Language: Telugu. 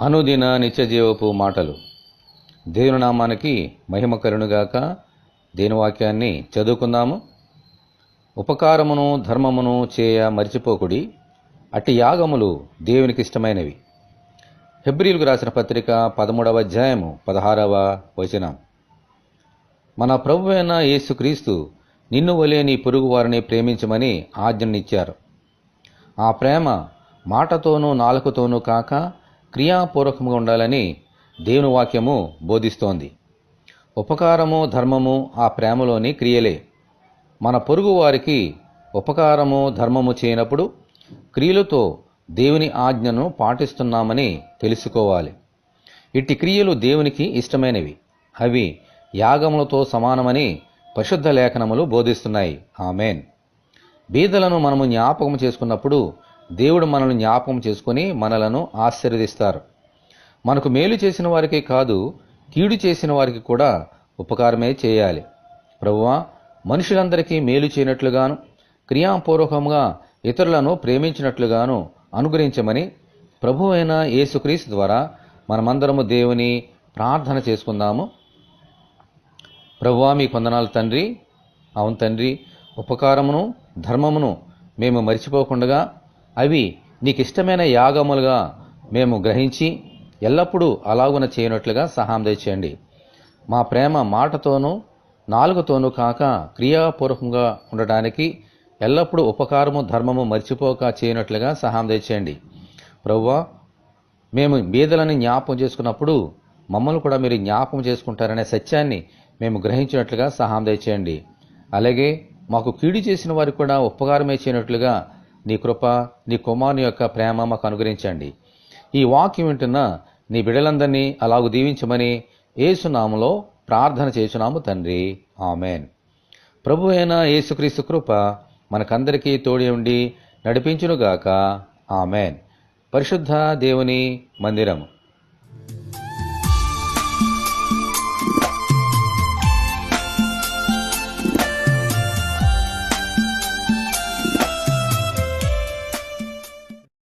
అనుదిన నిత్యజీవపు మాటలు. దేవుని నామానికి మహిమ కలుగునుగాక. దేని వాక్యాన్ని చదువుకుందాము. ఉపకారమును ధర్మమును చేయ మరిచిపోకుడి, అట్టి యాగములు దేవునికి ఇష్టమైనవి. హెబ్రీయులకు రాసిన పత్రిక 13వ అధ్యాయము 16వ వచనం. మన ప్రభువైన యేసుక్రీస్తు నిన్ను వలె నీ పొరుగు వారిని ప్రేమించమని ఆజ్ఞనిచ్చారు. ఆ ప్రేమ మాటతోనూ నాలుకతోనూ కాక క్రియాపూర్వకంగా ఉండాలని దేవుని వాక్యము బోధిస్తోంది. ఉపకారము ధర్మము ఆ ప్రేమలోని క్రియలే. మన పొరుగు వారికి ఉపకారము ధర్మము చేయనప్పుడు క్రియలతో దేవుని ఆజ్ఞను పాటిస్తున్నామని తెలుసుకోవాలి. ఇట్టి క్రియలు దేవునికి ఇష్టమైనవి. అవి యాగములతో సమానమని పరిశుద్ధ లేఖనములు బోధిస్తున్నాయి. ఆమేన్. బీదలను మనము జ్ఞాపకం చేసుకున్నప్పుడు దేవుడు మనల్ని జ్ఞాపకం చేసుకుని మనలను ఆశీర్వదిస్తారు. మనకు మేలు చేసిన వారికి కాదు, కీడు చేసిన వారికి కూడా ఉపకారమే చేయాలి. ప్రభువా, మనుషులందరికీ మేలు చేయనట్లుగాను క్రియాపూర్వకంగా ఇతరులను ప్రేమించినట్లుగాను అనుగ్రహించమని ప్రభువైన యేసుక్రీస్తు ద్వారా మనమందరము దేవుని ప్రార్థన చేసుకుందాము. ప్రభువా, మీకు వందనాలు తండ్రి. అవును తండ్రి, ఉపకారమును ధర్మమును మేము మరిచిపోకుండా అవి నీకు ఇష్టమైన యాగములుగా మేము గ్రహించి ఎల్లప్పుడూ అలాగున చేయనట్లుగా సహాయం దయచేయండి. మా ప్రేమ మాటతోనూ నాలుగుతోనూ కాక క్రియాపూర్వకంగా ఉండటానికి ఎల్లప్పుడూ ఉపకారము ధర్మము మర్చిపోక చేయనట్లుగా సహాయం దయచేయండి. ప్రభువా, మేము బీదలని జ్ఞాపకం చేసుకున్నప్పుడు మమ్మల్ని కూడా మీరు జ్ఞాపకం చేసుకుంటారనే సత్యాన్ని మేము గ్రహించినట్లుగా సహాయం దయచేయండి. అలాగే మాకు కీడు చేసిన వారికి కూడా ఉపకారమే చేయనట్లుగా నీ కృప, నీ కుమారుని యొక్క ప్రేమ మాకు అనుగ్రహించండి. ఈ వాక్యం వింటున్న నీ బిడ్డలందరినీ అలాగూ దీవించమని యేసు నామములో ప్రార్థన చేస్తున్నాము తండ్రి. ఆమెన్. ప్రభు అయిన యేసుక్రీస్తు కృప మనకందరికీ తోడి ఉండి నడిపించునుగాక. ఆమెన్. పరిశుద్ధ దేవుని మందిరం.